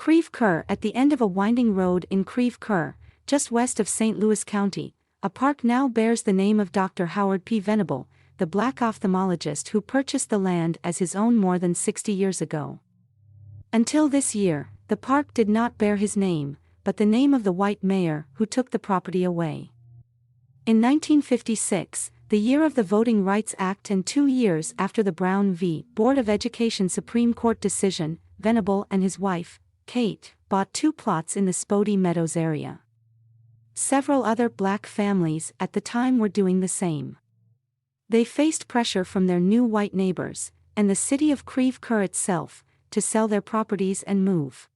CREVE COEUR At the end of a winding road in CREVE COEUR, just west of St. Louis County, a park now bears the name of Dr. Howard P Venable, the black ophthalmologist who purchased the land as his own more than 60 years ago. Until this year, the park did not bear his name, but the name of the white mayor who took the property away. In 1956, the year of the Voting Rights Act and 2 years after the Brown v. Board of Education Supreme Court decision, Venable and his wife, Kate, bought 2 plots in the Spody Meadows area. Several other black families at the time were doing the same. They faced pressure from their new white neighbors, and the city of CREVE COEUR itself, to sell their properties and move.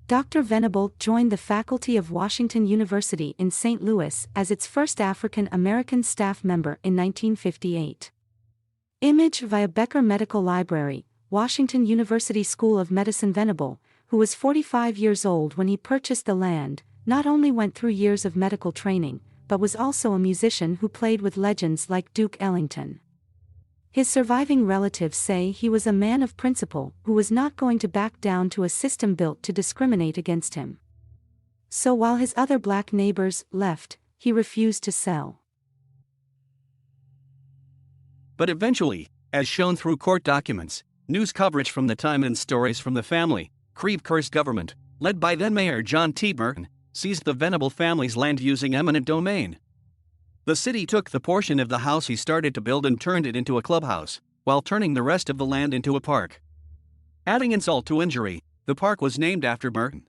Dr. Venable joined the faculty of Washington University in St. Louis as its first African American staff member in 1958. Image via Becker Medical Library, Washington University School of Medicine. Venable, who was 45 years old when he purchased the land, not only went through years of medical training, but was also a musician who played with legends like Duke Ellington. His surviving relatives say he was a man of principle who was not going to back down to a system built to discriminate against him. So while his other black neighbors left, he refused to sell. But eventually, as shown through court documents, news coverage from the time and stories from the family, CREVE COEUR's government, led by then-Mayor John T. Burton, seized the Venable family's land using eminent domain. The city took the portion of the house he started to build and turned it into a clubhouse, while turning the rest of the land into a park. Adding insult to injury, the park was named after Burton.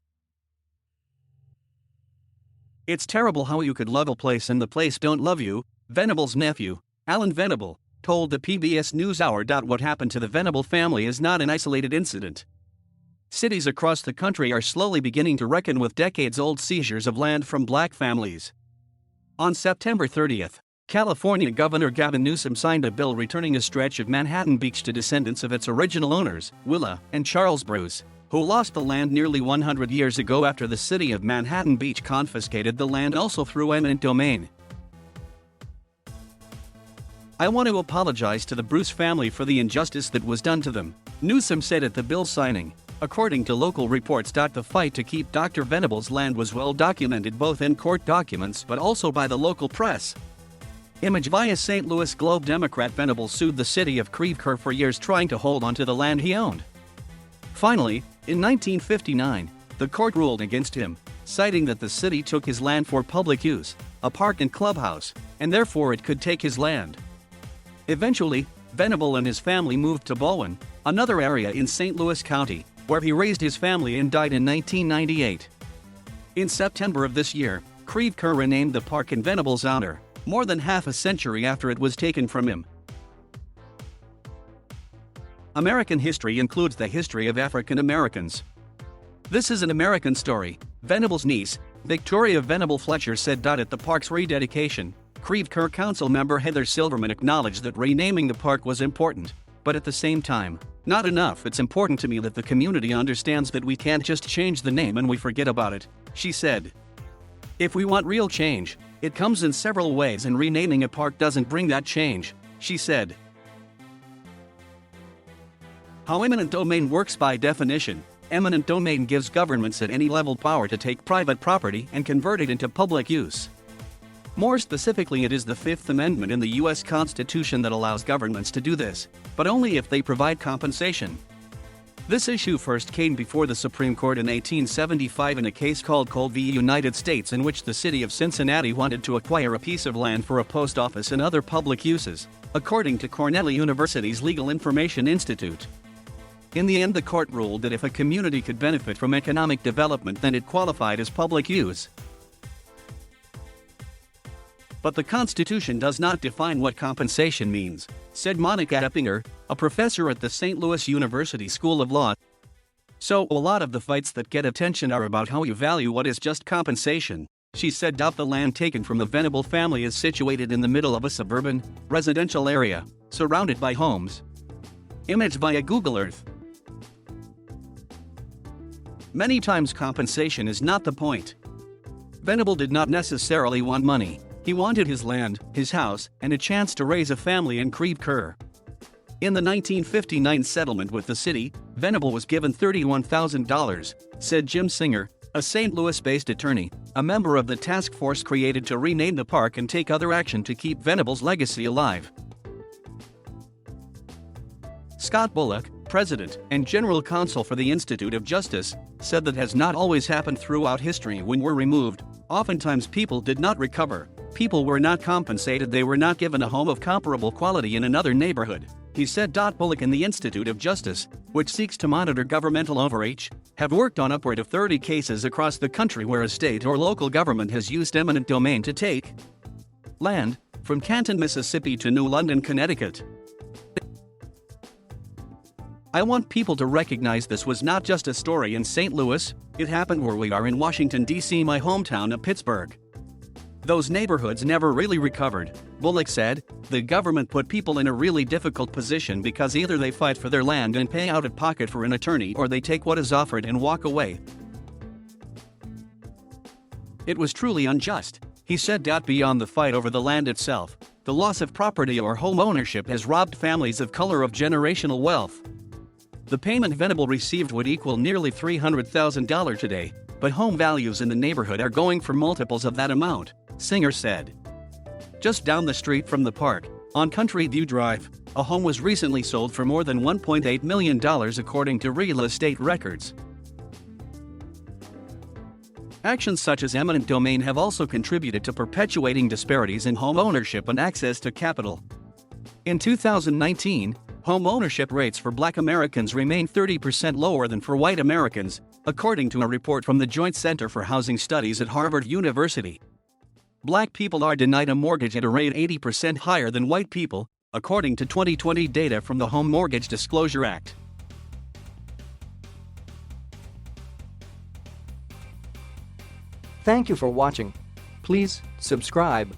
"It's terrible how you could love a place and the place don't love you," Venable's nephew, Alan Venable, told the PBS NewsHour. What happened to the Venable family is not an isolated incident. Cities across the country are slowly beginning to reckon with decades-old seizures of land from black families. On September 30th, California Governor Gavin Newsom signed a bill returning a stretch of Manhattan Beach to descendants of its original owners, Willa and Charles Bruce, who lost the land nearly 100 years ago after the city of Manhattan Beach confiscated the land also through eminent domain. "I want to apologize to the Bruce family for the injustice that was done to them," Newsom said at the bill signing. According to local reports, the fight to keep Dr. Venable's land was well documented both in court documents but also by the local press. Image via St. Louis Globe. Democrat Venable sued the city of CREVE COEUR for years trying to hold onto the land he owned. Finally, in 1959, the court ruled against him, citing that the city took his land for public use, a park and clubhouse, and therefore it could take his land. Eventually, Venable and his family moved to Bowen, another area in St. Louis County, where he raised his family and died in 1998. In September of this year, CREVE COEUR renamed the park in Venable's honor, more than half a century after it was taken from him. American history includes the history of African Americans. "This is an American story," Venable's niece, Victoria Venable Fletcher, said. At the park's rededication, CREVE COEUR council member Heather Silverman acknowledged that renaming the park was important, but at the same time, "Not enough. It's important to me that the community understands that we can't just change the name and we forget about it," she said. "If we want real change, it comes in several ways and renaming a park doesn't bring that change," she said. How eminent domain works. By definition, eminent domain gives governments at any level power to take private property and convert it into public use. More specifically, it is the Fifth Amendment in the U.S. Constitution that allows governments to do this, but only if they provide compensation. This issue first came before the Supreme Court in 1875 in a case called Cole v. United States, in which the city of Cincinnati wanted to acquire a piece of land for a post office and other public uses, according to Cornell University's Legal Information Institute. In the end, the court ruled that if a community could benefit from economic development, then it qualified as public use. But the Constitution does not define what compensation means, said Monica Eppinger, a professor at the St. Louis University School of Law. So, a lot of the fights that get attention are about how you value what is just compensation, she said. The land taken from the Venable family is situated in the middle of a suburban, residential area, surrounded by homes. Image via Google Earth. Many times compensation is not the point. Venable did not necessarily want money. He wanted his land, his house, and a chance to raise a family in CREVE COEUR. In the 1959 settlement with the city, Venable was given $31,000, said Jim Singer, a St. Louis-based attorney, a member of the task force created to rename the park and take other action to keep Venable's legacy alive. Scott Bullock, president and general counsel for the Institute of Justice, said that has not always happened throughout history. When we're removed, oftentimes people did not recover, people were not compensated, they were not given a home of comparable quality in another neighborhood, he said. Bullock and the Institute of Justice, which seeks to monitor governmental overreach, have worked on upward of 30 cases across the country where a state or local government has used eminent domain to take land, from Canton, Mississippi to New London, Connecticut. I want people to recognize this was not just a story in St. Louis, it happened where we are in Washington, D.C., my hometown of Pittsburgh. Those neighborhoods never really recovered, Bullock said. The government put people in a really difficult position because either they fight for their land and pay out of pocket for an attorney or they take what is offered and walk away. It was truly unjust, he said. Beyond the fight over the land itself, the loss of property or home ownership has robbed families of color of generational wealth. The payment Venable received would equal nearly $300,000 today, but home values in the neighborhood are going for multiples of that amount, Singer said. Just down the street from the park, on Country View Drive, a home was recently sold for more than $1.8 million according to real estate records. Actions such as eminent domain have also contributed to perpetuating disparities in home ownership and access to capital. In 2019, home ownership rates for Black Americans remain 30% lower than for white Americans, according to a report from the Joint Center for Housing Studies at Harvard University. Black people are denied a mortgage at a rate 80% higher than white people, according to 2020 data from the Home Mortgage Disclosure Act. Thank you for watching. Please subscribe.